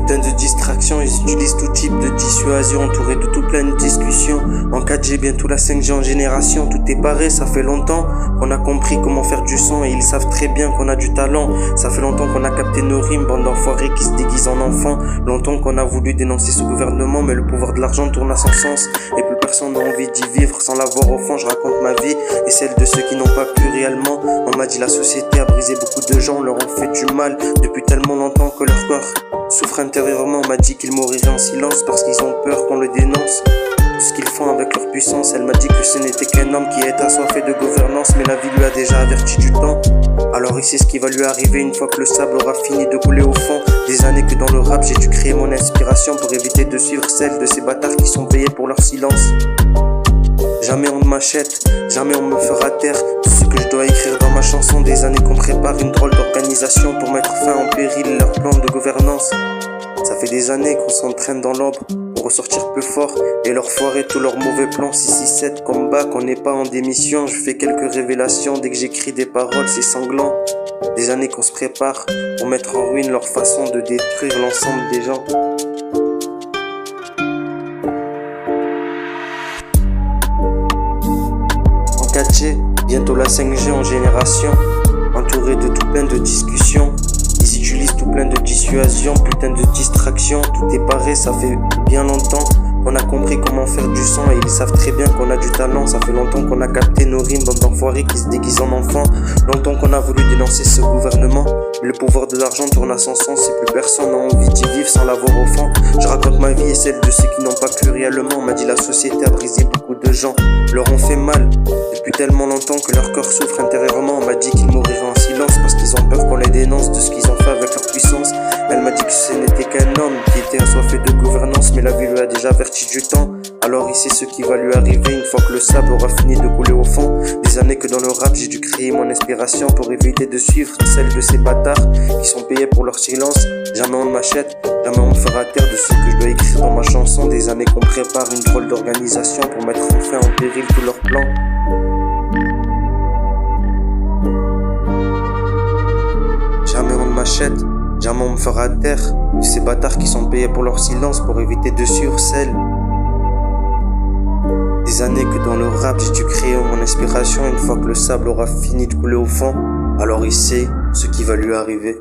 Putain de distraction, ils utilisent tout type de dissuasion, entouré de tout plein de discussions. En 4G, bientôt la 5G en génération, tout est paré, ça fait longtemps qu'on a compris comment faire du son et ils savent très bien qu'on a du talent. Ça fait longtemps qu'on a capté nos rimes, bande d'enfoirés qui se déguisent en enfants. Longtemps qu'on a voulu dénoncer ce gouvernement, mais le pouvoir de l'argent tourne à son sens. Et plus personne n'a envie d'y vivre sans l'avoir au fond. Je raconte ma vie et celle de ceux qui n'ont pas pu réellement. On m'a dit la société a brisé beaucoup de gens, leur ont fait du mal depuis tellement longtemps que leur corps souffre intérieurement. On m'a dit qu'ils mourraient en silence parce qu'ils ont peur qu'on le dénonce. Tout ce qu'ils font avec leur puissance. Elle m'a dit que ce n'était qu'un homme qui est assoiffé de gouvernance, mais la vie lui a déjà averti du temps. Alors il sait ce qui va lui arriver une fois que le sable aura fini de couler au fond. Des années que dans le rap j'ai dû créer mon inspiration pour éviter de suivre celle de ces bâtards qui sont payés pour leur silence. Jamais on ne m'achète, jamais on me fera taire. Tout ce que je dois écrire dans ma chanson. Des années qu'on prépare une drôle d'organisation pour mettre fin en péril leur plan de gouvernance. Ça fait des années qu'on s'entraîne dans l'ombre pour ressortir plus fort et leur foirer tous leurs mauvais plans. 667 combat, qu'on n'est pas en démission. Je fais quelques révélations dès que j'écris des paroles, c'est sanglant. Des années qu'on se prépare pour mettre en ruine leur façon de détruire l'ensemble des gens. En 4G, bientôt la 5G en génération, entouré de tout plein de discussions. Ils utilisent tout plein de dissuasions, putain de distractions. Tout est paré, ça fait bien longtemps qu'on a compris comment faire du son et ils savent très bien qu'on a du talent. Ça fait longtemps qu'on a capté nos rimes, bande d'enfoirés qui se déguisent en enfants. Longtemps qu'on a voulu dénoncer ce gouvernement, mais le pouvoir de l'argent tourne à son sens et plus personne n'a envie d'y vivre sans l'avoir au fond. Je raconte ma vie et celle de ceux qui n'ont pas pu réellement. On m'a dit la société a brisé beaucoup de gens, leur ont fait mal depuis tellement longtemps que leur corps souffre intérieurement. On m'a dit qu'ils mourraient en silence parce qu'ils ont peur qu'on les dénonce de ce qu'ils ont fait avec leur puissance. Elle m'a dit que ce n'était qu'un homme qui était assoiffé de gouvernance, mais la vie lui a déjà averti du temps. Alors il sait ce qui va lui arriver une fois que le sable aura fini de couler au fond. Des années que dans le rap j'ai dû créer mon inspiration pour éviter de suivre celle de ces bâtards qui sont payés pour leur silence. Jamais on ne m'achète, jamais on me fera taire de ce que je dois écrire dans ma chanson. Des années qu'on prépare une drôle d'organisation pour mettre fin en péril tous leurs plans. Jamais on ne m'achète, jamais on me fera taire de ces bâtards qui sont payés pour leur silence pour éviter de suivre celle. Des années que dans le rap j'ai dû créer mon inspiration une fois que le sable aura fini de couler au fond. Alors il sait ce qui va lui arriver.